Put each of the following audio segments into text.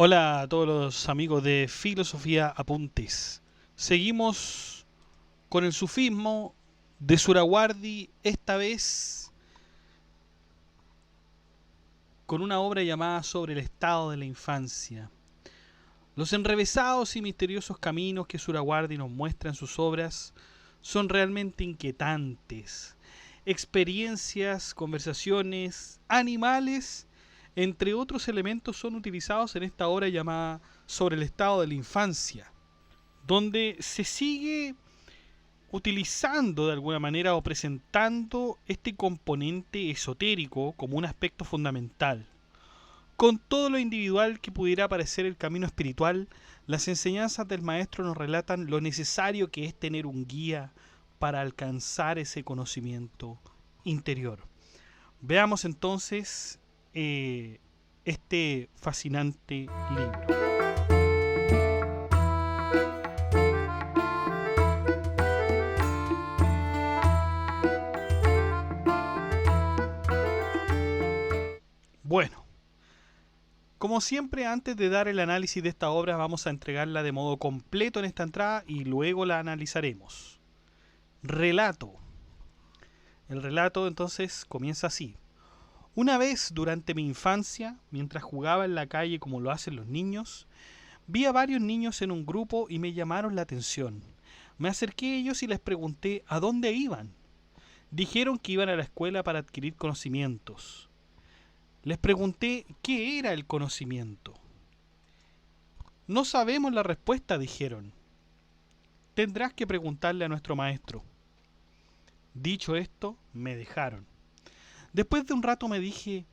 Hola a todos los amigos de Filosofía Apuntes. Seguimos con el sufismo de Surawardi, esta vez con una obra llamada Sobre el estado de la infancia. Los enrevesados y misteriosos caminos que Surawardi nos muestra en sus obras son realmente inquietantes. Experiencias, conversaciones, animales, entre otros elementos, son utilizados en esta obra llamada Sobre el estado de la infancia, donde se sigue utilizando de alguna manera o presentando este componente esotérico como un aspecto fundamental. Con todo lo individual que pudiera parecer el camino espiritual, las enseñanzas del maestro nos relatan lo necesario que es tener un guía para alcanzar ese conocimiento interior. Veamos entonces este fascinante libro. Bueno, como siempre, antes de dar el análisis de esta obra, vamos a entregarla de modo completo en esta entrada y luego la analizaremos. Relato. El relato entonces comienza así. Una vez durante mi infancia, mientras jugaba en la calle como lo hacen los niños, vi a varios niños en un grupo y me llamaron la atención. Me acerqué a ellos y les pregunté a dónde iban. Dijeron que iban a la escuela para adquirir conocimientos. Les pregunté qué era el conocimiento. No sabemos la respuesta, dijeron. Tendrás que preguntarle a nuestro maestro. Dicho esto, me dejaron. Después de un rato me dije,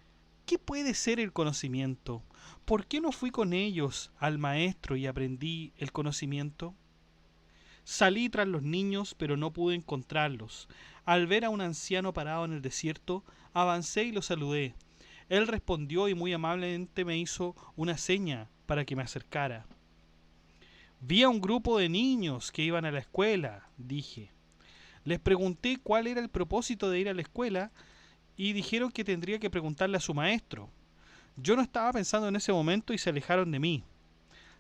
¿qué puede ser el conocimiento? ¿Por qué no fui con ellos al maestro y aprendí el conocimiento? Salí tras los niños, pero no pude encontrarlos. Al ver a un anciano parado en el desierto, avancé y lo saludé. Él respondió y muy amablemente me hizo una seña para que me acercara. Vi a un grupo de niños que iban a la escuela, dije. Les pregunté cuál era el propósito de ir a la escuela y dijeron que tendría que preguntarle a su maestro. Yo no estaba pensando en ese momento y se alejaron de mí.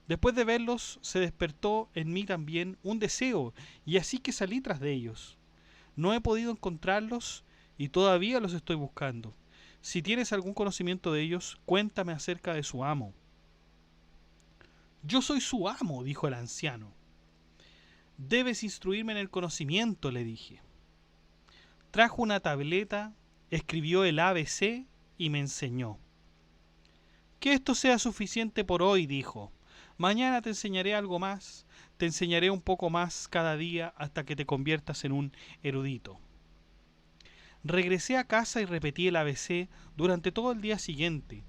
Después de verlos, se despertó en mí también un deseo y así que salí tras de ellos. No he podido encontrarlos y todavía los estoy buscando. Si tienes algún conocimiento de ellos, cuéntame acerca de su amo. Yo soy su amo, dijo el anciano. Debes instruirme en el conocimiento, le dije. Trajo una tableta, escribió el ABC y me enseñó. Que esto sea suficiente por hoy, dijo. Mañana te enseñaré algo más, te enseñaré un poco más cada día hasta que te conviertas en un erudito. Regresé a casa y repetí el ABC durante todo el día siguiente.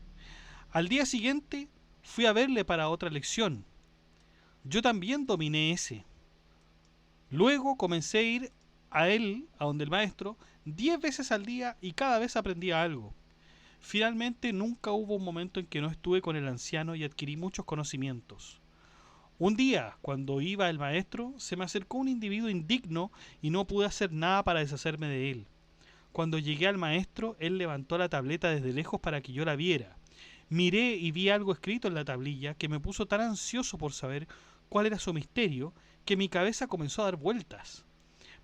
Al día siguiente fui a verle para otra lección. Yo también dominé ese. Luego comencé a ir a él, a donde el maestro, 10 veces al día y cada vez aprendía algo. Finalmente nunca hubo un momento en que no estuve con el anciano y adquirí muchos conocimientos. Un día, cuando iba el maestro, se me acercó un individuo indigno y no pude hacer nada para deshacerme de él. Cuando llegué al maestro, él levantó la tableta desde lejos para que yo la viera. Miré y vi algo escrito en la tablilla que me puso tan ansioso por saber cuál era su misterio que mi cabeza comenzó a dar vueltas.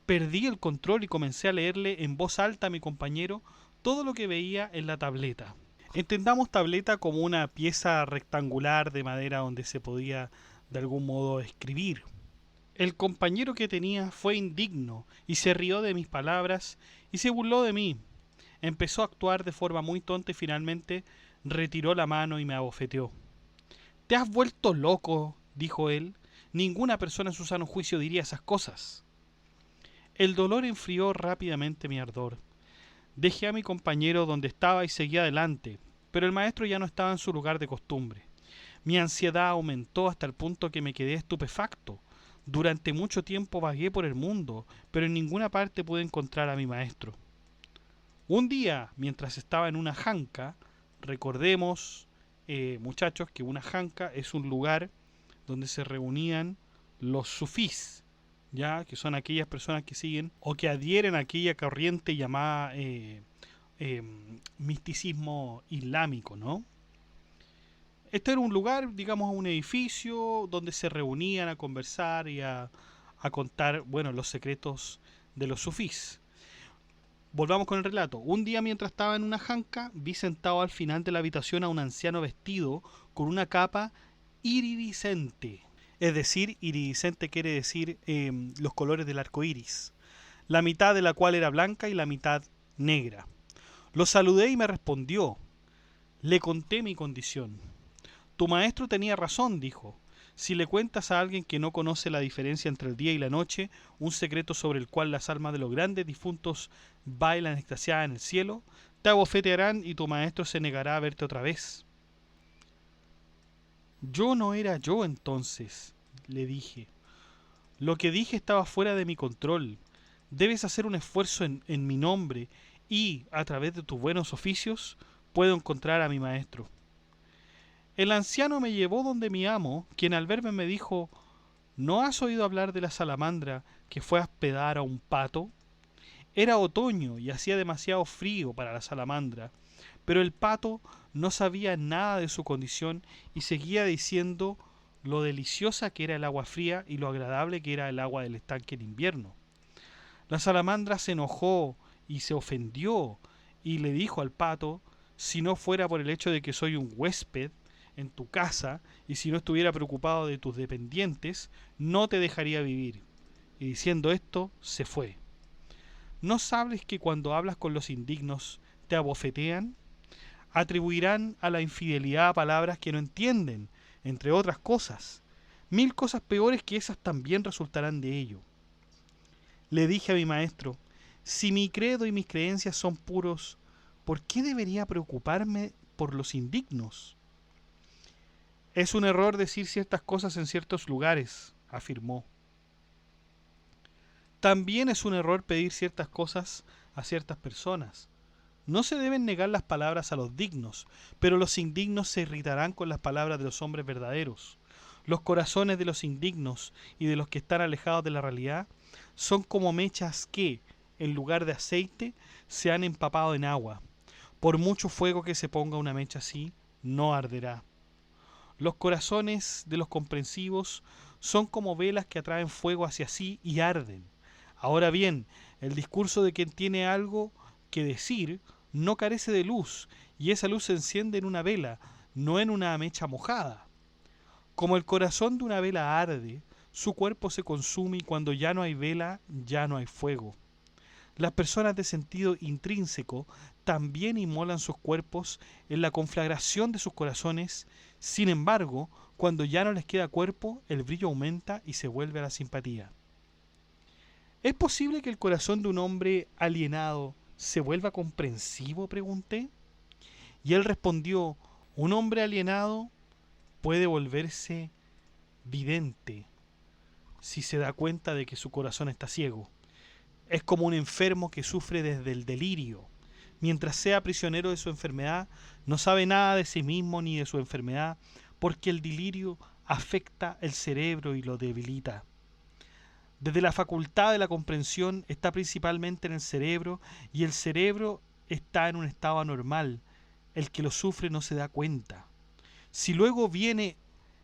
Perdí el control y comencé a leerle en voz alta a mi compañero todo lo que veía en la tableta. Entendamos tableta como una pieza rectangular de madera donde se podía de algún modo escribir. El compañero que tenía fue indigno y se rió de mis palabras y se burló de mí. Empezó a actuar de forma muy tonta y finalmente retiró la mano y me abofeteó. «Te has vuelto loco», dijo él. «Ninguna persona en su sano juicio diría esas cosas». El dolor enfrió rápidamente mi ardor. Dejé a mi compañero donde estaba y seguí adelante, pero el maestro ya no estaba en su lugar de costumbre. Mi ansiedad aumentó hasta el punto que me quedé estupefacto. Durante mucho tiempo vagué por el mundo, pero en ninguna parte pude encontrar a mi maestro. Un día, mientras estaba en una janca, recordemos, muchachos, que una janca es un lugar donde se reunían los sufís, ya que son aquellas personas que siguen o que adhieren a aquella corriente llamada misticismo islámico, ¿no? Este era un lugar, digamos, un edificio donde se reunían a conversar y a contar, bueno, los secretos de los sufís. Volvamos con el relato. Un día mientras estaba en una janca, vi sentado al final de la habitación a un anciano vestido con una capa iridiscente. Es decir, iridiscente quiere decir los colores del arco iris, la mitad de la cual era blanca y la mitad negra. Lo saludé y me respondió. Le conté mi condición. Tu maestro tenía razón, dijo. Si le cuentas a alguien que no conoce la diferencia entre el día y la noche, un secreto sobre el cual las almas de los grandes difuntos bailan extasiadas en el cielo, te abofetearán y tu maestro se negará a verte otra vez. Yo no era yo entonces, le dije. Lo que dije estaba fuera de mi control. Debes hacer un esfuerzo en mi nombre y, a través de tus buenos oficios, puedo encontrar a mi maestro. El anciano me llevó donde mi amo, quien al verme me dijo, ¿no has oído hablar de la salamandra que fue a hospedar a un pato? Era otoño y hacía demasiado frío para la salamandra, pero el pato no sabía nada de su condición y seguía diciendo lo deliciosa que era el agua fría y lo agradable que era el agua del estanque en invierno. La salamandra se enojó y se ofendió y le dijo al pato, si no fuera por el hecho de que soy un huésped en tu casa y si no estuviera preocupado de tus dependientes, no te dejaría vivir. Y diciendo esto, se fue. ¿No sabes que cuando hablas con los indignos te abofetean? Atribuirán a la infidelidad palabras que no entienden, entre otras cosas. 1000 cosas peores que esas también resultarán de ello. Le dije a mi maestro, si mi credo y mis creencias son puros, ¿por qué debería preocuparme por los indignos? Es un error decir ciertas cosas en ciertos lugares, afirmó. También es un error pedir ciertas cosas a ciertas personas. No se deben negar las palabras a los dignos, pero los indignos se irritarán con las palabras de los hombres verdaderos. Los corazones de los indignos y de los que están alejados de la realidad son como mechas que, en lugar de aceite, se han empapado en agua. Por mucho fuego que se ponga una mecha así, no arderá. Los corazones de los comprensivos son como velas que atraen fuego hacia sí y arden. Ahora bien, el discurso de quien tiene algo que decir no carece de luz, y esa luz se enciende en una vela, no en una mecha mojada. Como el corazón de una vela arde, su cuerpo se consume y cuando ya no hay vela, ya no hay fuego. Las personas de sentido intrínseco también inmolan sus cuerpos en la conflagración de sus corazones. Sin embargo, cuando ya no les queda cuerpo, el brillo aumenta y se vuelve a la simpatía. ¿Es posible que el corazón de un hombre alienado se vuelva comprensivo?, pregunté. Y él respondió, un hombre alienado puede volverse vidente si se da cuenta de que su corazón está ciego. Es como un enfermo que sufre desde el delirio. Mientras sea prisionero de su enfermedad, no sabe nada de sí mismo ni de su enfermedad, porque el delirio afecta el cerebro y lo debilita. Desde la facultad de la comprensión está principalmente en el cerebro, y el cerebro está en un estado anormal. El que lo sufre no se da cuenta. Si luego viene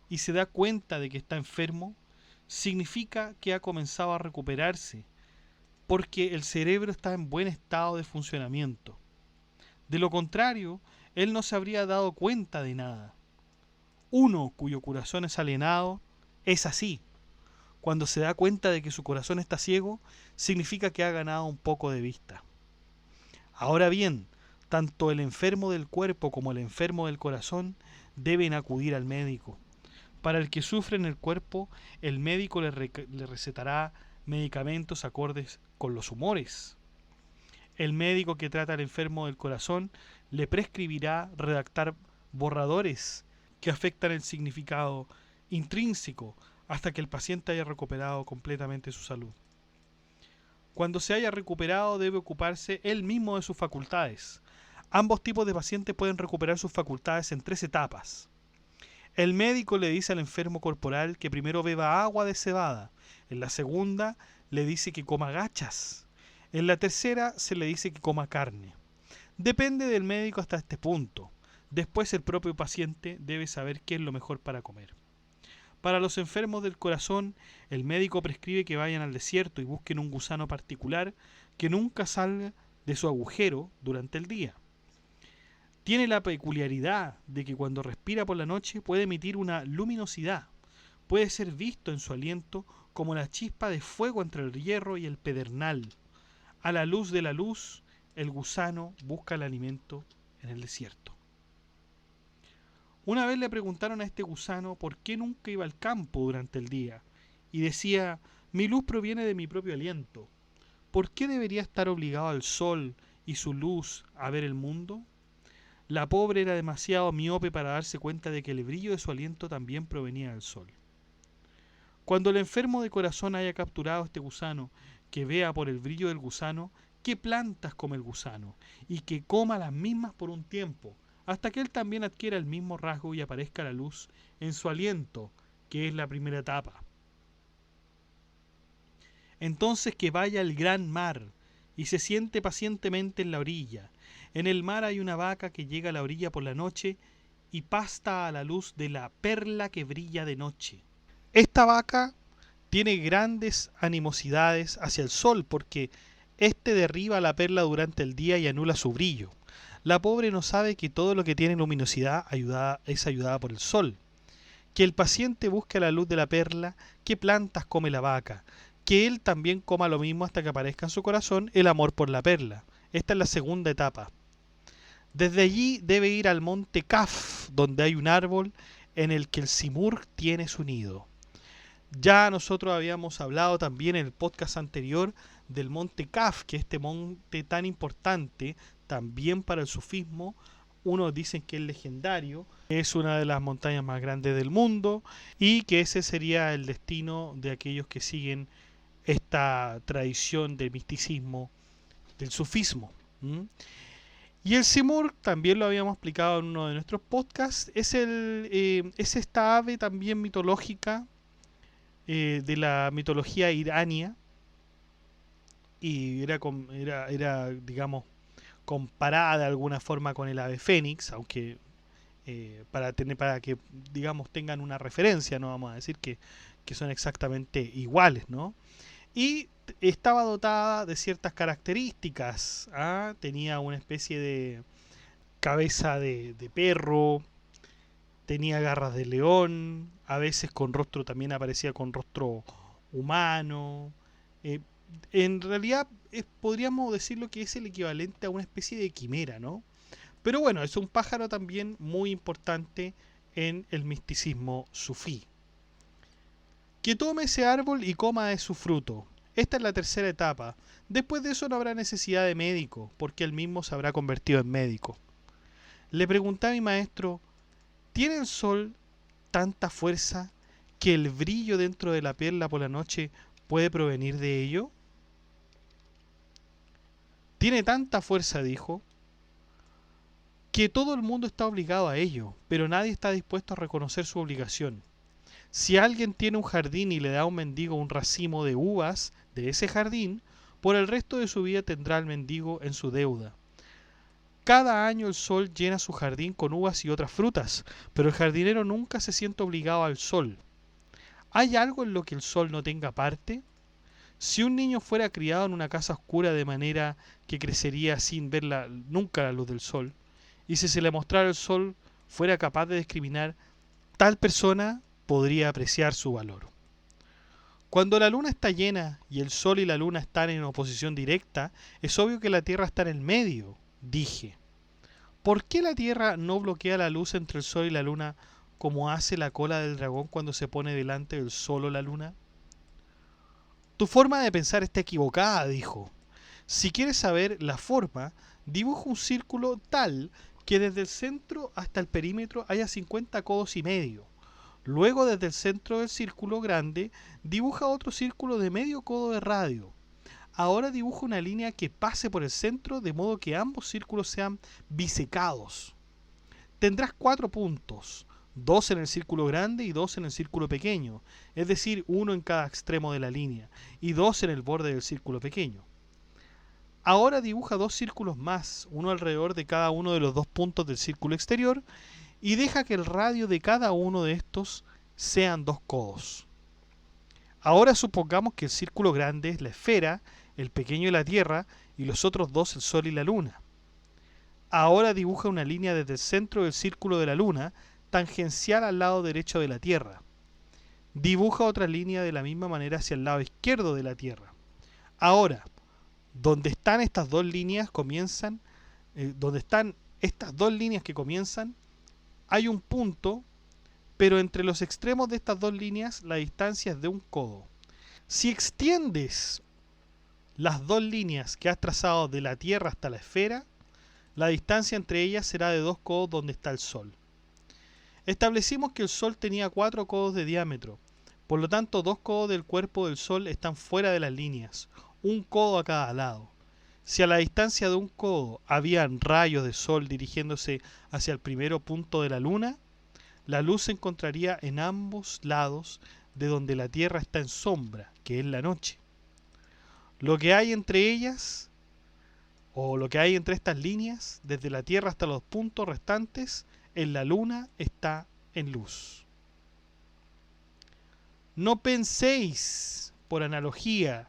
y se da cuenta de que está enfermo, significa que ha comenzado a recuperarse, porque el cerebro está en buen estado de funcionamiento. De lo contrario, él no se habría dado cuenta de nada. Uno cuyo corazón es alienado es así. Cuando se da cuenta de que su corazón está ciego, significa que ha ganado un poco de vista. Ahora bien, tanto el enfermo del cuerpo como el enfermo del corazón deben acudir al médico. Para el que sufre en el cuerpo, el médico le recetará medicamentos acordes con los humores. El médico que trata al enfermo del corazón le prescribirá redactar borradores que afectan el significado intrínseco hasta que el paciente haya recuperado completamente su salud. Cuando se haya recuperado, debe ocuparse él mismo de sus facultades. Ambos tipos de pacientes pueden recuperar sus facultades en 3 etapas. El médico le dice al enfermo corporal que primero beba agua de cebada. En la segunda le dice que coma gachas. En la tercera se le dice que coma carne. Depende del médico hasta este punto. Después el propio paciente debe saber qué es lo mejor para comer. Para los enfermos del corazón, el médico prescribe que vayan al desierto y busquen un gusano particular que nunca salga de su agujero durante el día. Tiene la peculiaridad de que cuando respira por la noche puede emitir una luminosidad. Puede ser visto en su aliento como la chispa de fuego entre el hierro y el pedernal. A la luz de la luz, el gusano busca el alimento en el desierto. Una vez le preguntaron a este gusano por qué nunca iba al campo durante el día, y decía: mi luz proviene de mi propio aliento. ¿Por qué debería estar obligado al sol y su luz a ver el mundo? La pobre era demasiado miope para darse cuenta de que el brillo de su aliento también provenía del sol. Cuando el enfermo de corazón haya capturado a este gusano, que vea por el brillo del gusano qué plantas come el gusano, y que coma las mismas por un tiempo, hasta que él también adquiera el mismo rasgo y aparezca la luz en su aliento, que es la primera etapa. Entonces que vaya al gran mar y se siente pacientemente en la orilla. En el mar hay una vaca que llega a la orilla por la noche y pasta a la luz de la perla que brilla de noche. Esta vaca tiene grandes animosidades hacia el sol porque éste derriba la perla durante el día y anula su brillo. La pobre no sabe que todo lo que tiene luminosidad es ayudada por el sol. Que el paciente busque la luz de la perla, qué plantas come la vaca, que él también coma lo mismo hasta que aparezca en su corazón el amor por la perla. Esta es la segunda etapa. Desde allí debe ir al monte Kaf, donde hay un árbol en el que el simurg tiene su nido. Ya nosotros habíamos hablado también en el podcast anterior del monte Kaf, que es este monte tan importante también para el sufismo. Unos dicen que es legendario, es una de las montañas más grandes del mundo y que ese sería el destino de aquellos que siguen esta tradición del misticismo, del sufismo. Y el simurg, también lo habíamos explicado en uno de nuestros podcasts, es esta ave también mitológica de la mitología irania, y era digamos, comparada de alguna forma con el ave fénix, aunque para que digamos tengan una referencia, no vamos a decir que son exactamente iguales, ¿no? Y estaba dotada de ciertas características. Tenía una especie de cabeza de perro, tenía garras de león, a veces con rostro, también aparecía con rostro humano. En realidad podríamos decirlo que es el equivalente a una especie de quimera, ¿no? Pero bueno, es un pájaro también muy importante en el misticismo sufí. Que tome ese árbol y coma de su fruto. Esta es la tercera etapa. Después de eso no habrá necesidad de médico, porque él mismo se habrá convertido en médico. Le pregunté a mi maestro: ¿tiene el sol tanta fuerza que el brillo dentro de la perla por la noche puede provenir de ello? Tiene tanta fuerza, dijo, que todo el mundo está obligado a ello, pero nadie está dispuesto a reconocer su obligación. Si alguien tiene un jardín y le da a un mendigo un racimo de uvas de ese jardín, por el resto de su vida tendrá al mendigo en su deuda. Cada año el sol llena su jardín con uvas y otras frutas, pero el jardinero nunca se siente obligado al sol. ¿Hay algo en lo que el sol no tenga parte? Si un niño fuera criado en una casa oscura de manera que crecería sin ver nunca la luz del sol, y si se le mostrara el sol fuera capaz de discriminar, tal persona podría apreciar su valor. Cuando la luna está llena y el sol y la luna están en oposición directa, es obvio que la Tierra está en el medio, dije. ¿Por qué la Tierra no bloquea la luz entre el sol y la luna como hace la cola del dragón cuando se pone delante del sol o la luna? Tu forma de pensar está equivocada, dijo. Si quieres saber la forma, dibuja un círculo tal que desde el centro hasta el perímetro haya 50 codos y medio. Luego, desde el centro del círculo grande, dibuja otro círculo de medio codo de radio. Ahora dibuja una línea que pase por el centro de modo que ambos círculos sean bisecados. Tendrás 4 puntos, 2 en el círculo grande y 2 en el círculo pequeño, es decir, uno en cada extremo de la línea, y 2 en el borde del círculo pequeño. Ahora dibuja 2 círculos más, uno alrededor de cada uno de los 2 puntos del círculo exterior, y deja que el radio de cada uno de estos sean 2 codos. Ahora supongamos que el círculo grande es la esfera, el pequeño la Tierra, y los otros 2 el Sol y la Luna. Ahora dibuja una línea desde el centro del círculo de la Luna, tangencial al lado derecho de la Tierra. Dibuja otra línea de la misma manera hacia el lado izquierdo de la Tierra. Ahora, donde están estas 2 líneas que comienzan, hay un punto, pero entre los extremos de estas 2 líneas la distancia es de 1 codo. Si extiendes las 2 líneas que has trazado de la Tierra hasta la esfera, la distancia entre ellas será de 2 codos donde está el Sol. Establecimos que el Sol tenía 4 codos de diámetro, por lo tanto 2 codos del cuerpo del Sol están fuera de las líneas, 1 codo a cada lado. Si a la distancia de 1 codo habían rayos de Sol dirigiéndose hacia el primer punto de la Luna, la luz se encontraría en ambos lados de donde la Tierra está en sombra, que es la noche. Lo que hay entre ellas, o lo que hay entre estas líneas, desde la Tierra hasta los puntos restantes, en la Luna está en luz. No penséis, por analogía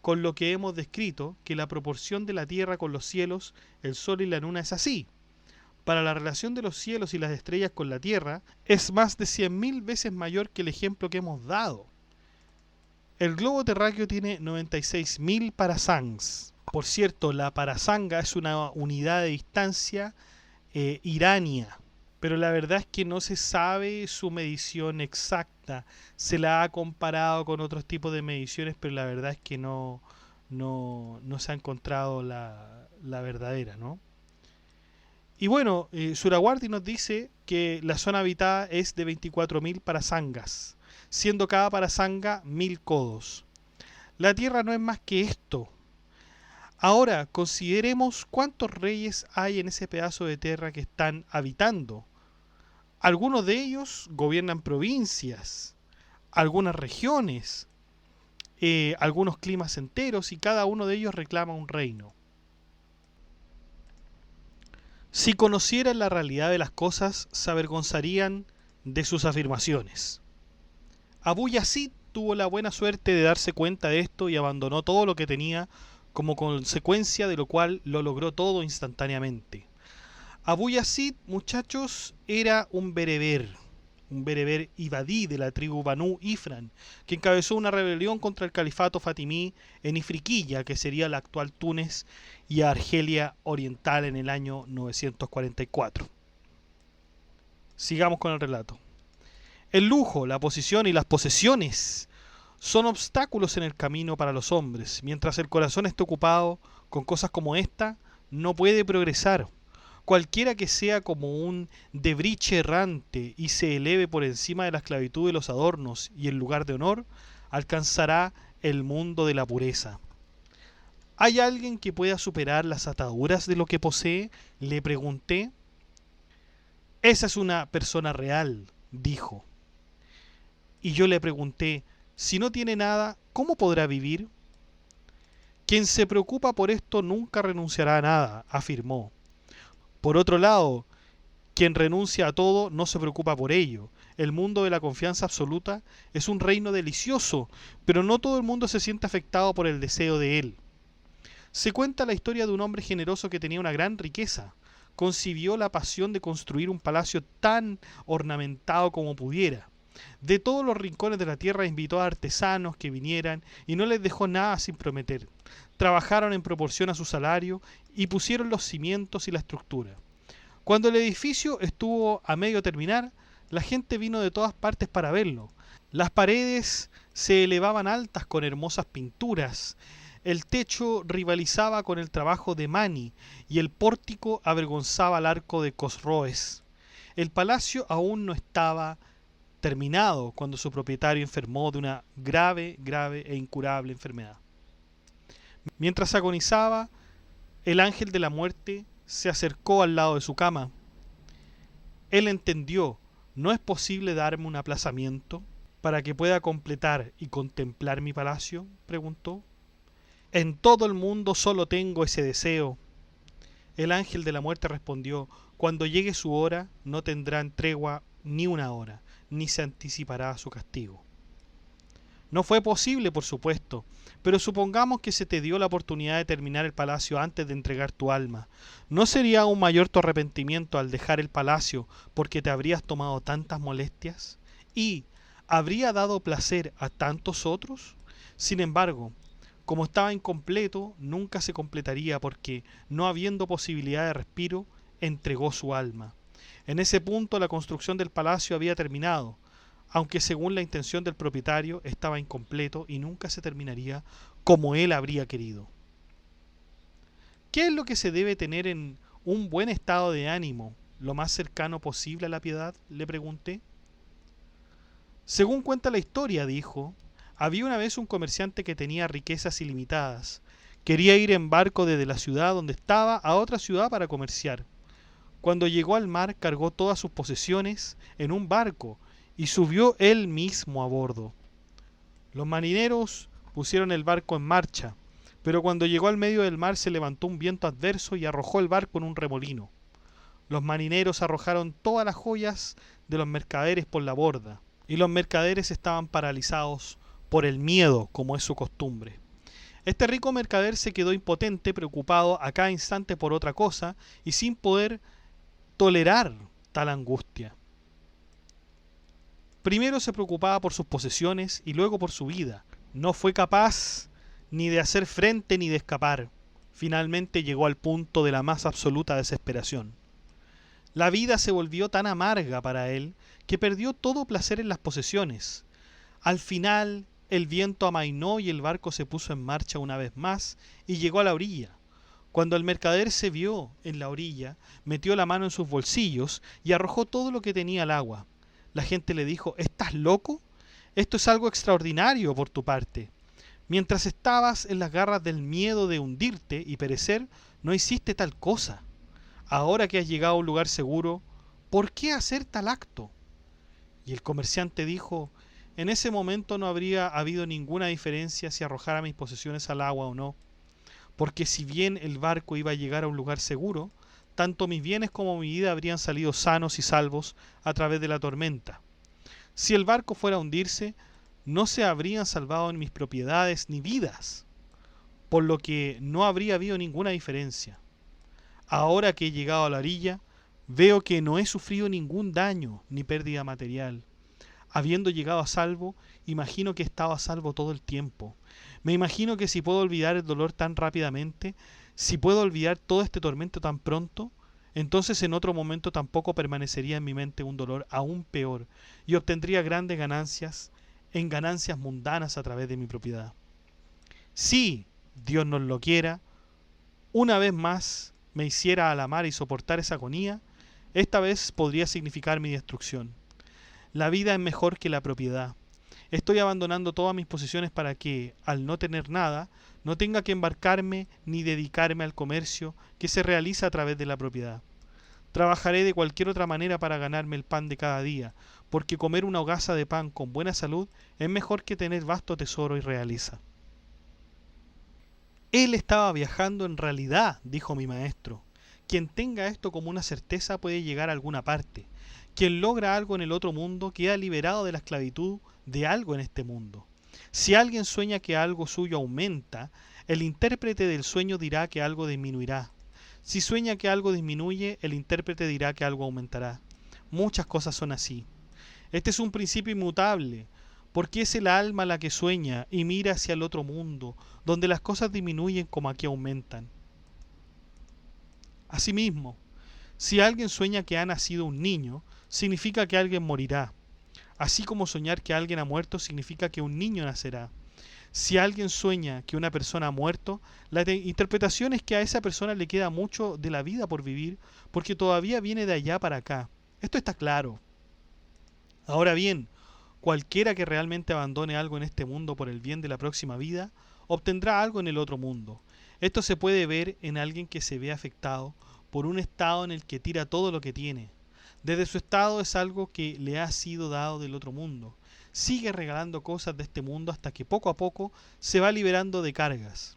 con lo que hemos descrito, que la proporción de la Tierra con los cielos, el Sol y la Luna es así. Para la relación de los cielos y las estrellas con la Tierra, es más de 100.000 veces mayor que el ejemplo que hemos dado. El globo terráqueo tiene 96.000 parasangs. Por cierto, la parasanga es una unidad de distancia irania, pero la verdad es que no se sabe su medición exacta. Se la ha comparado con otros tipos de mediciones, pero la verdad es que no se ha encontrado la verdadera, ¿no? Y bueno, Surawardi nos dice que la zona habitada es de 24.000 parasangas, siendo cada parasanga 1.000 codos. La Tierra no es más que esto. Ahora, consideremos cuántos reyes hay en ese pedazo de tierra que están habitando. Algunos de ellos gobiernan provincias, algunas regiones, algunos climas enteros, y cada uno de ellos reclama un reino. Si conocieran la realidad de las cosas, se avergonzarían de sus afirmaciones. Abu Yazid tuvo la buena suerte de darse cuenta de esto y abandonó todo lo que tenía, como consecuencia de lo cual lo logró todo instantáneamente. Abu Yazid, muchachos, era un bereber ibadí de la tribu Banú Ifran, que encabezó una rebelión contra el califato fatimí en Ifriqiya, que sería la actual Túnez y Argelia Oriental, en el año 944. Sigamos con el relato. El lujo, la posición y las posesiones son obstáculos en el camino para los hombres. Mientras el corazón esté ocupado con cosas como esta, no puede progresar. Cualquiera que sea como un debriche errante y se eleve por encima de la esclavitud de los adornos y el lugar de honor, alcanzará el mundo de la pureza. ¿Hay alguien que pueda superar las ataduras de lo que posee?, le pregunté. Esa es una persona real, dijo. Y yo le pregunté, si no tiene nada, ¿cómo podrá vivir? Quien se preocupa por esto nunca renunciará a nada, afirmó. Por otro lado, quien renuncia a todo no se preocupa por ello. El mundo de la confianza absoluta es un reino delicioso, pero no todo el mundo se siente afectado por el deseo de él. Se cuenta la historia de un hombre generoso que tenía una gran riqueza. Concibió la pasión de construir un palacio tan ornamentado como pudiera. De todos los rincones de la tierra invitó a artesanos que vinieran y no les dejó nada sin prometer. Trabajaron en proporción a su salario y pusieron los cimientos y la estructura. Cuando el edificio estuvo a medio terminar, la gente vino de todas partes para verlo. Las paredes se elevaban altas con hermosas pinturas, el techo rivalizaba con el trabajo de Mani y el pórtico avergonzaba al arco de Cosroes. El palacio aún no estaba terminado cuando su propietario enfermó de una grave e incurable enfermedad. Mientras agonizaba, el ángel de la muerte se acercó al lado de su cama. Él entendió, ¿no es posible darme un aplazamiento para que pueda completar y contemplar mi palacio?, preguntó. En todo el mundo solo tengo ese deseo. El ángel de la muerte respondió: cuando llegue su hora, no tendrán tregua ni una hora, ni se anticipará su castigo. No fue posible, por supuesto, pero supongamos que se te dio la oportunidad de terminar el palacio antes de entregar tu alma. ¿No sería aún mayor tu arrepentimiento al dejar el palacio porque te habrías tomado tantas molestias? ¿Y habría dado placer a tantos otros? Sin embargo, como estaba incompleto, nunca se completaría porque, no habiendo posibilidad de respiro, entregó su alma. En ese punto la construcción del palacio había terminado, aunque según la intención del propietario estaba incompleto y nunca se terminaría como él habría querido. ¿Qué es lo que se debe tener en un buen estado de ánimo, lo más cercano posible a la piedad?, le pregunté. Según cuenta la historia, dijo, había una vez un comerciante que tenía riquezas ilimitadas. Quería ir en barco desde la ciudad donde estaba a otra ciudad para comerciar. Cuando llegó al mar, cargó todas sus posesiones en un barco y subió él mismo a bordo. Los marineros pusieron el barco en marcha, pero cuando llegó al medio del mar se levantó un viento adverso y arrojó el barco en un remolino. Los marineros arrojaron todas las joyas de los mercaderes por la borda, y los mercaderes estaban paralizados por el miedo, como es su costumbre. Este rico mercader se quedó impotente, preocupado a cada instante por otra cosa, y sin poder tolerar tal angustia. Primero se preocupaba por sus posesiones y luego por su vida. No fue capaz ni de hacer frente ni de escapar. Finalmente llegó al punto de la más absoluta desesperación. La vida se volvió tan amarga para él que perdió todo placer en las posesiones. Al final el viento amainó y el barco se puso en marcha una vez más y llegó a la orilla. Cuando el mercader se vio en la orilla, metió la mano en sus bolsillos y arrojó todo lo que tenía al agua. La gente le dijo: ¿estás loco? Esto es algo extraordinario por tu parte. Mientras estabas en las garras del miedo de hundirte y perecer, no hiciste tal cosa. Ahora que has llegado a un lugar seguro, ¿por qué hacer tal acto? Y el comerciante dijo: en ese momento no habría habido ninguna diferencia si arrojara mis posesiones al agua o no, porque si bien el barco iba a llegar a un lugar seguro, tanto mis bienes como mi vida habrían salido sanos y salvos a través de la tormenta. Si el barco fuera a hundirse, no se habrían salvado ni mis propiedades ni vidas, por lo que no habría habido ninguna diferencia. Ahora que he llegado a la orilla, veo que no he sufrido ningún daño ni pérdida material. Habiendo llegado a salvo, imagino que he estado a salvo todo el tiempo. Me imagino que si puedo olvidar el dolor tan rápidamente, si puedo olvidar todo este tormento tan pronto, entonces en otro momento tampoco permanecería en mi mente un dolor aún peor y obtendría grandes ganancias en ganancias mundanas a través de mi propiedad. Si, Dios nos lo quiera, una vez más me hiciera a la mar y soportar esa agonía, esta vez podría significar mi destrucción. La vida es mejor que la propiedad. Estoy abandonando todas mis posesiones para que, al no tener nada, no tenga que embarcarme ni dedicarme al comercio que se realiza a través de la propiedad. Trabajaré de cualquier otra manera para ganarme el pan de cada día, porque comer una hogaza de pan con buena salud es mejor que tener vasto tesoro y realeza. Él estaba viajando en realidad, dijo mi maestro. Quien tenga esto como una certeza puede llegar a alguna parte. Quien logra algo en el otro mundo queda liberado de la esclavitud de algo en este mundo. Si alguien sueña que algo suyo aumenta, el intérprete del sueño dirá que algo disminuirá. Si sueña que algo disminuye, el intérprete dirá que algo aumentará. Muchas cosas son así. Este es un principio inmutable, porque es el alma la que sueña y mira hacia el otro mundo, donde las cosas disminuyen como aquí aumentan. Asimismo, si alguien sueña que ha nacido un niño, significa que alguien morirá. Así como soñar que alguien ha muerto significa que un niño nacerá. Si alguien sueña que una persona ha muerto, la interpretación es que a esa persona le queda mucho de la vida por vivir, porque todavía viene de allá para acá. Esto está claro. Ahora bien, cualquiera que realmente abandone algo en este mundo por el bien de la próxima vida, obtendrá algo en el otro mundo. Esto se puede ver en alguien que se ve afectado por un estado en el que tira todo lo que tiene. Desde su estado es algo que le ha sido dado del otro mundo. Sigue regalando cosas de este mundo hasta que poco a poco se va liberando de cargas.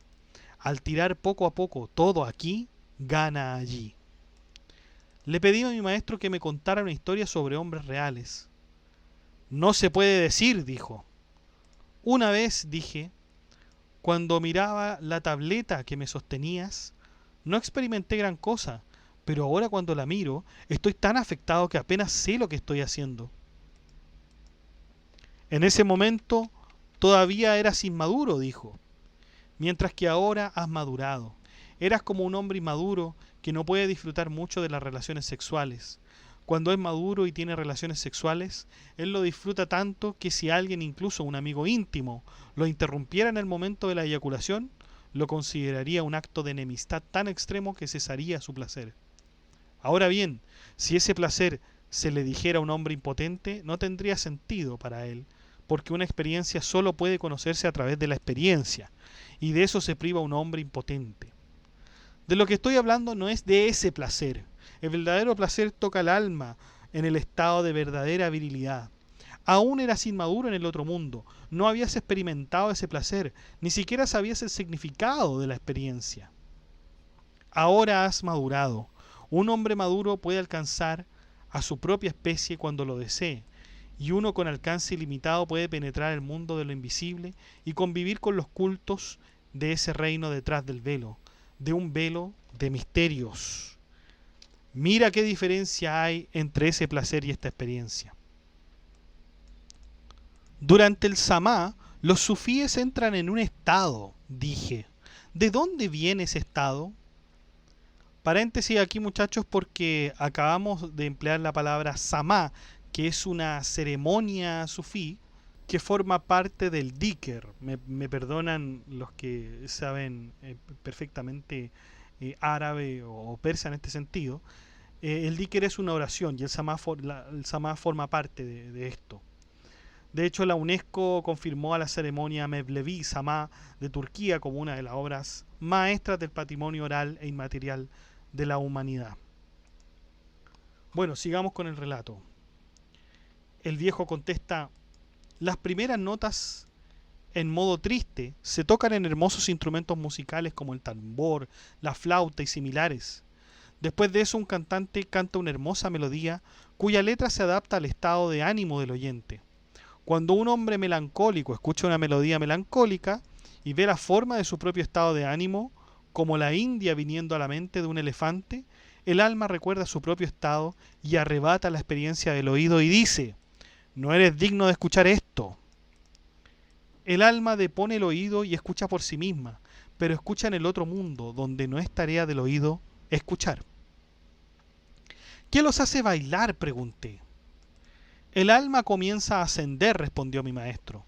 Al tirar poco a poco todo aquí, gana allí. Le pedí a mi maestro que me contara una historia sobre hombres reales. No se puede decir, dijo. Una vez, dije, cuando miraba la tableta que me sostenías, no experimenté gran cosa, pero ahora cuando la miro, estoy tan afectado que apenas sé lo que estoy haciendo. En ese momento todavía eras inmaduro, dijo, mientras que ahora has madurado. Eras como un hombre inmaduro que no puede disfrutar mucho de las relaciones sexuales. Cuando es maduro y tiene relaciones sexuales, él lo disfruta tanto que si alguien, incluso un amigo íntimo, lo interrumpiera en el momento de la eyaculación, lo consideraría un acto de enemistad tan extremo que cesaría su placer. Ahora bien, si ese placer se le dijera a un hombre impotente, no tendría sentido para él, porque una experiencia solo puede conocerse a través de la experiencia, y de eso se priva un hombre impotente. De lo que estoy hablando no es de ese placer. El verdadero placer toca el alma en el estado de verdadera virilidad. Aún eras inmaduro en el otro mundo, no habías experimentado ese placer, ni siquiera sabías el significado de la experiencia. Ahora has madurado. Un hombre maduro puede alcanzar a su propia especie cuando lo desee, y uno con alcance ilimitado puede penetrar el mundo de lo invisible y convivir con los cultos de ese reino detrás del velo, de un velo de misterios. Mira qué diferencia hay entre ese placer y esta experiencia. Durante el samá, los sufíes entran en un estado, dije. ¿De dónde viene ese estado? Paréntesis aquí, muchachos, porque acabamos de emplear la palabra samá, que es una ceremonia sufí que forma parte del dhikr. Me perdonan los que saben perfectamente árabe o persa en este sentido. El dhikr es una oración y el samá forma parte de esto. De hecho, la UNESCO confirmó a la ceremonia Mevlevi Samá de Turquía como una de las obras maestras del patrimonio oral e inmaterial de la humanidad. Bueno, sigamos con el relato. El viejo contesta: las primeras notas en modo triste se tocan en hermosos instrumentos musicales como el tambor, la flauta y similares. Después de eso, un cantante canta una hermosa melodía cuya letra se adapta al estado de ánimo del oyente. Cuando un hombre melancólico escucha una melodía melancólica y ve la forma de su propio estado de ánimo, como la India viniendo a la mente de un elefante, el alma recuerda su propio estado y arrebata la experiencia del oído y dice: no eres digno de escuchar esto. El alma depone el oído y escucha por sí misma, pero escucha en el otro mundo, donde no es tarea del oído escuchar. ¿Qué los hace bailar?, pregunté. El alma comienza a ascender, respondió mi maestro,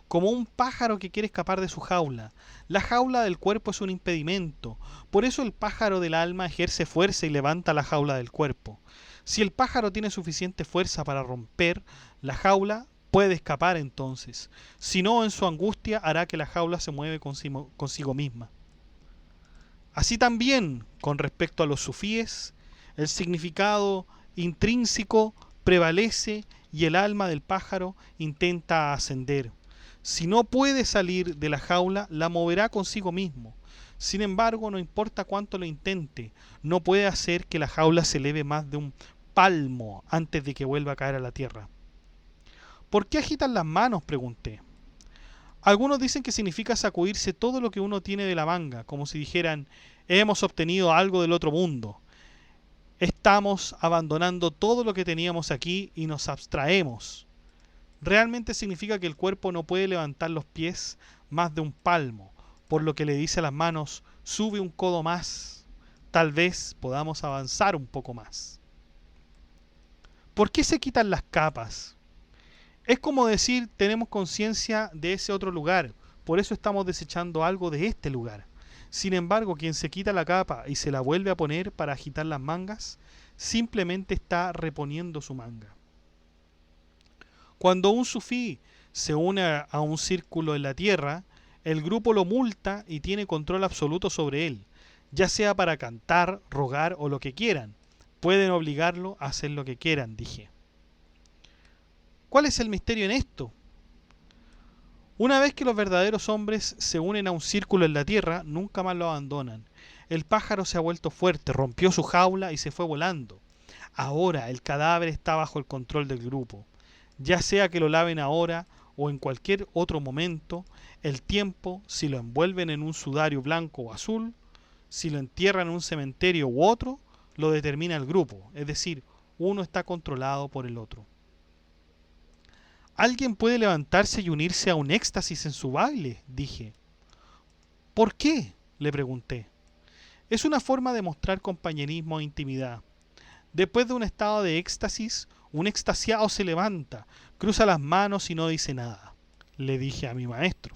como un pájaro que quiere escapar de su jaula. La jaula del cuerpo es un impedimento, por eso el pájaro del alma ejerce fuerza y levanta la jaula del cuerpo. Si el pájaro tiene suficiente fuerza para romper la jaula, puede escapar entonces. Si no, en su angustia hará que la jaula se mueva consigo misma. Así también, con respecto a los sufíes, el significado intrínseco prevalece y el alma del pájaro intenta ascender. Si no puede salir de la jaula, la moverá consigo mismo. Sin embargo, no importa cuánto lo intente, no puede hacer que la jaula se eleve más de un palmo antes de que vuelva a caer a la tierra. ¿Por qué agitan las manos?, pregunté. Algunos dicen que significa sacudirse todo lo que uno tiene de la manga, como si dijeran: hemos obtenido algo del otro mundo. Estamos abandonando todo lo que teníamos aquí y nos abstraemos. Realmente significa que el cuerpo no puede levantar los pies más de un palmo, por lo que le dice a las manos: sube un codo más, tal vez podamos avanzar un poco más. ¿Por qué se quitan las capas? Es como decir: tenemos conciencia de ese otro lugar, por eso estamos desechando algo de este lugar. Sin embargo, quien se quita la capa y se la vuelve a poner para agitar las mangas, simplemente está reponiendo su manga. Cuando un sufí se une a un círculo en la tierra, el grupo lo multa y tiene control absoluto sobre él, ya sea para cantar, rogar o lo que quieran. Pueden obligarlo a hacer lo que quieran, dije. ¿Cuál es el misterio en esto? Una vez que los verdaderos hombres se unen a un círculo en la tierra, nunca más lo abandonan. El pájaro se ha vuelto fuerte, rompió su jaula y se fue volando. Ahora el cadáver está bajo el control del grupo. Ya sea que lo laven ahora o en cualquier otro momento, el tiempo, si lo envuelven en un sudario blanco o azul, si lo entierran en un cementerio u otro, lo determina el grupo, es decir, uno está controlado por el otro. Alguien puede levantarse y unirse a un éxtasis en su baile, dije. ¿Por qué?, le pregunté. Es una forma de mostrar compañerismo e intimidad. Después de un estado de éxtasis, un extasiado se levanta, cruza las manos y no dice nada, le dije a mi maestro.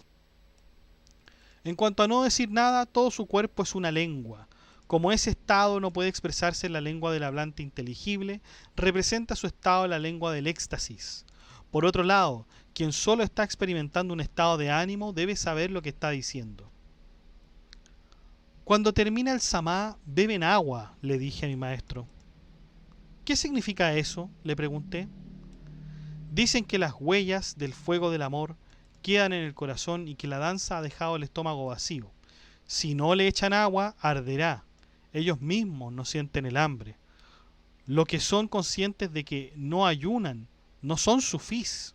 En cuanto a no decir nada, todo su cuerpo es una lengua. Como ese estado no puede expresarse en la lengua del hablante inteligible, representa su estado en la lengua del éxtasis. Por otro lado, quien solo está experimentando un estado de ánimo debe saber lo que está diciendo. Cuando termina el samá, beben agua, le dije a mi maestro. ¿Qué significa eso?, le pregunté. Dicen que las huellas del fuego del amor quedan en el corazón y que la danza ha dejado el estómago vacío. Si no le echan agua, arderá. Ellos mismos no sienten el hambre. Lo que son conscientes de que no ayunan, no son sufís.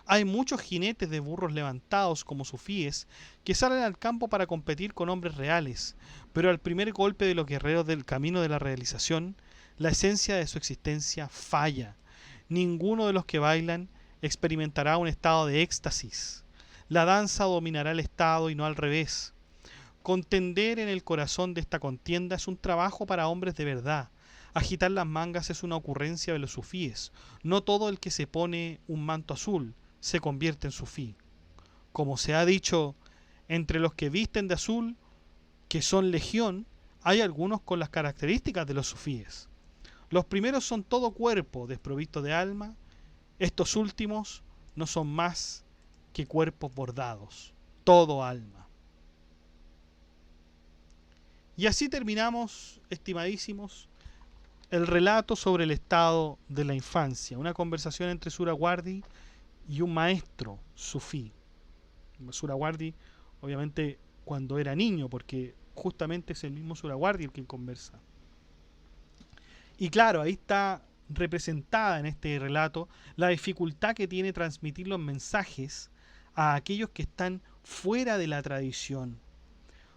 Hay muchos jinetes de burros levantados como sufíes que salen al campo para competir con hombres reales, pero al primer golpe de los guerreros del camino de la realización, la esencia de su existencia falla. Ninguno de los que bailan experimentará un estado de éxtasis. La danza dominará el estado y no al revés. Contender en el corazón de esta contienda es un trabajo para hombres de verdad. Agitar las mangas es una ocurrencia de los sufíes. No todo el que se pone un manto azul se convierte en sufí. Como se ha dicho, entre los que visten de azul, que son legión, hay algunos con las características de los sufíes. Los primeros son todo cuerpo desprovisto de alma, estos últimos no son más que cuerpos bordados, todo alma. Y así terminamos, estimadísimos, el relato sobre el estado de la infancia, una conversación entre Surawardi y un maestro sufí. Surawardi, obviamente, cuando era niño, porque justamente es el mismo Surawardi el que conversa. Y claro, ahí está representada en este relato la dificultad que tiene transmitir los mensajes a aquellos que están fuera de la tradición.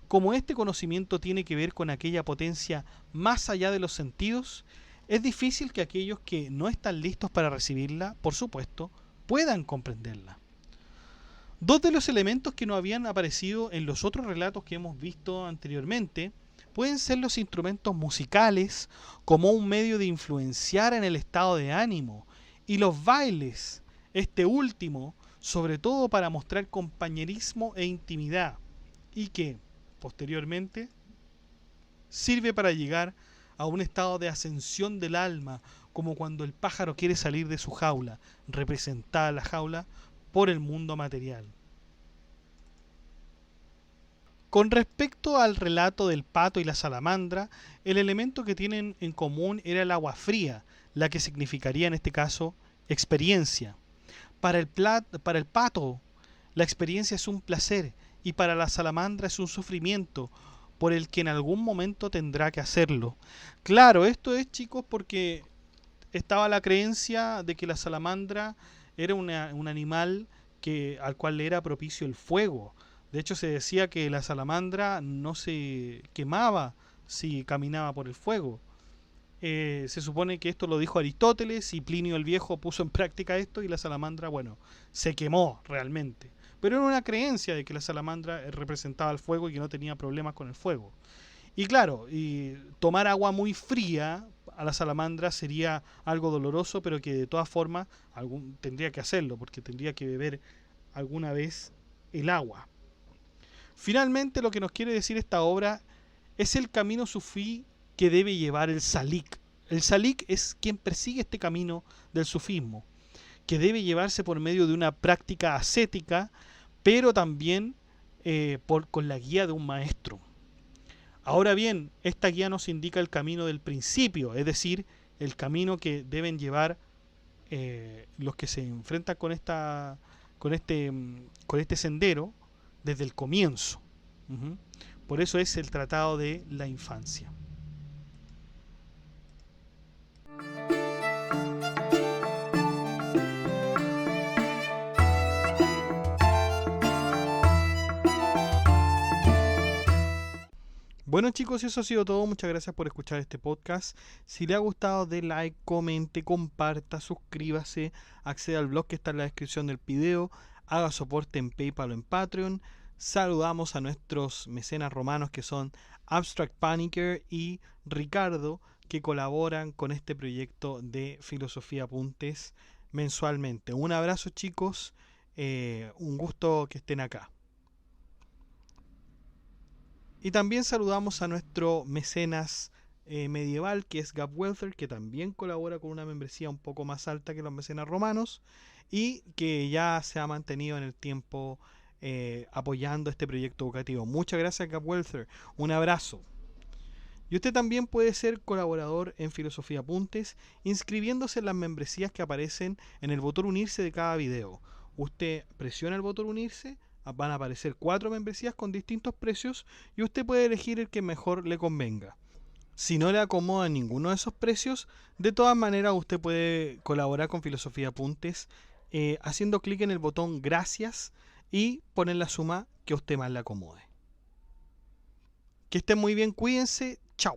Como este conocimiento tiene que ver con aquella potencia más allá de los sentidos, es difícil que aquellos que no están listos para recibirla, por supuesto, puedan comprenderla. Dos de los elementos que no habían aparecido en los otros relatos que hemos visto anteriormente pueden ser los instrumentos musicales como un medio de influenciar en el estado de ánimo, y los bailes, este último, sobre todo para mostrar compañerismo e intimidad, y que, posteriormente, sirve para llegar a un estado de ascensión del alma, como cuando el pájaro quiere salir de su jaula, representada la jaula por el mundo material. Con respecto al relato del pato y la salamandra, el elemento que tienen en común era el agua fría, la que significaría en este caso experiencia. Para el pato, la experiencia es un placer, y para la salamandra es un sufrimiento, por el que en algún momento tendrá que hacerlo. Claro, esto es, chicos, porque estaba la creencia de que la salamandra era un animal al cual le era propicio el fuego. De hecho, se decía que la salamandra no se quemaba si caminaba por el fuego. Se supone que esto lo dijo Aristóteles y Plinio el Viejo puso en práctica esto, y la salamandra, bueno, se quemó realmente. Pero era una creencia de que la salamandra representaba el fuego y que no tenía problemas con el fuego. Y claro, tomar agua muy fría a la salamandra sería algo doloroso, pero que de todas formas tendría que hacerlo, porque tendría que beber alguna vez el agua. Finalmente, lo que nos quiere decir esta obra es el camino sufí que debe llevar el salik. El salik es quien persigue este camino del sufismo, que debe llevarse por medio de una práctica ascética, pero también con la guía de un maestro. Ahora bien, esta guía nos indica el camino del principio, es decir, el camino que deben llevar los que se enfrentan con esta con este sendero desde el comienzo. Ujú. Por eso es el Tratado de la Infancia. Bueno chicos, eso ha sido todo. Muchas gracias por escuchar este podcast. Si le ha gustado, dé like, comente, comparta, suscríbase, acceda al blog que está en la descripción del video, haga soporte en PayPal o en Patreon. Saludamos a nuestros mecenas romanos que son Abstract Panicker y Ricardo, que colaboran con este proyecto de Filosofía Apuntes mensualmente. Un abrazo chicos, un gusto que estén acá. Y también saludamos a nuestro mecenas medieval, que es Gab Welther, que también colabora con una membresía un poco más alta que los mecenas romanos y que ya se ha mantenido en el tiempo apoyando este proyecto educativo. Muchas gracias, Gab Welther. Un abrazo. Y usted también puede ser colaborador en Filosofía Apuntes inscribiéndose en las membresías que aparecen en el botón unirse de cada video. Usted presiona el botón unirse, van a aparecer 4 membresías con distintos precios y usted puede elegir el que mejor le convenga. Si no le acomoda ninguno de esos precios, de todas maneras usted puede colaborar con Filosofía Apuntes haciendo clic en el botón gracias y poner la suma que a usted más le acomode. Que estén muy bien, cuídense, chao.